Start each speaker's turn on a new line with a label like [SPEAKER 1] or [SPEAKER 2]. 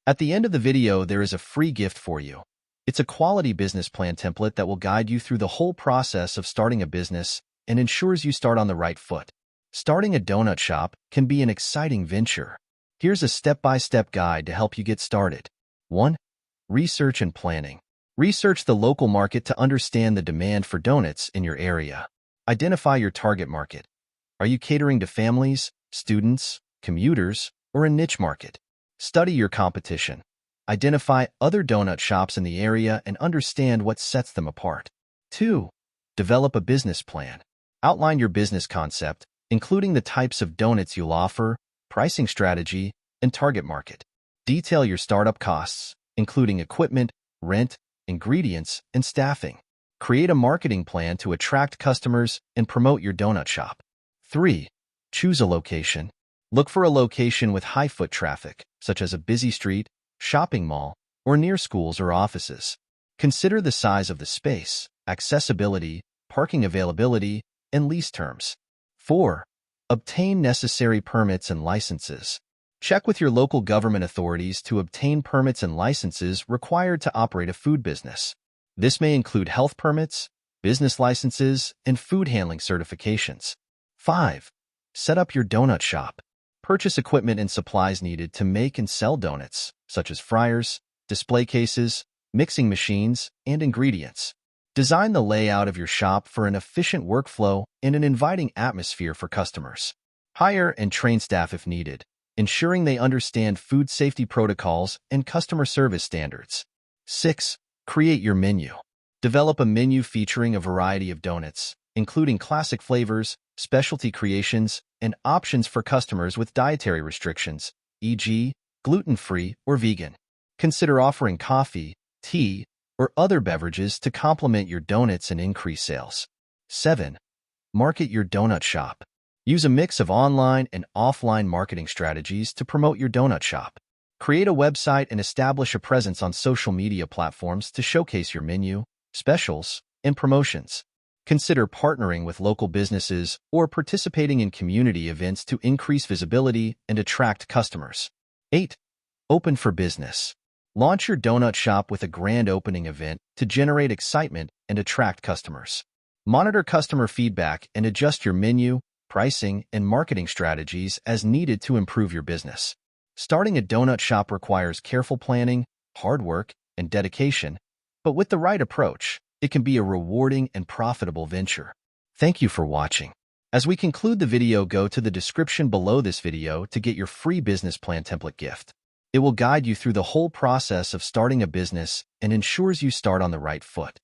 [SPEAKER 1] At the end of the video, there is a free gift for you. It's a quality business plan template that will guide you through the whole process of starting a business and ensures you start on the right foot. Starting a donut shop can be an exciting venture. Here's a step-by-step guide to help you get started. 1. Research and planning. Research the local market to understand the demand for donuts in your area. Identify your target market. Are you catering to families, students, commuters, or a niche market? Study your competition. Identify other donut shops in the area and understand what sets them apart. 2. Develop a business plan. Outline your business concept, including the types of donuts you'll offer, pricing strategy, and target market. Detail your startup costs, including equipment, rent, ingredients, and staffing. Create a marketing plan to attract customers and promote your donut shop. 3. Choose a location. Look for a location with high foot traffic, such as a busy street, shopping mall, or near schools or offices. Consider the size of the space, accessibility, parking availability, and lease terms. 4. Obtain necessary permits and licenses. Check with your local government authorities to obtain permits and licenses required to operate a food business. This may include health permits, business licenses, and food handling certifications. 5. Set up your donut shop. Purchase equipment and supplies needed to make and sell donuts, such as fryers, display cases, mixing machines, and ingredients. Design the layout of your shop for an efficient workflow and an inviting atmosphere for customers. Hire and train staff if needed, ensuring they understand food safety protocols and customer service standards. 6. Create your menu. Develop a menu featuring a variety of donuts, including classic flavors, specialty creations, and options for customers with dietary restrictions, e.g., gluten-free or vegan. Consider offering coffee, tea, or other beverages to complement your donuts and increase sales. 7. Market your donut shop. Use a mix of online and offline marketing strategies to promote your donut shop. Create a website and establish a presence on social media platforms to showcase your menu, specials, and promotions. Consider partnering with local businesses or participating in community events to increase visibility and attract customers. 8. Open for business. Launch your donut shop with a grand opening event to generate excitement and attract customers. Monitor customer feedback and adjust your menu, pricing, and marketing strategies as needed to improve your business. Starting a donut shop requires careful planning, hard work, and dedication, but with the right approach, it can be a rewarding and profitable venture. Thank you for watching. As we conclude the video, go to the description below this video to get your free business plan template gift. It will guide you through the whole process of starting a business and ensures you start on the right foot.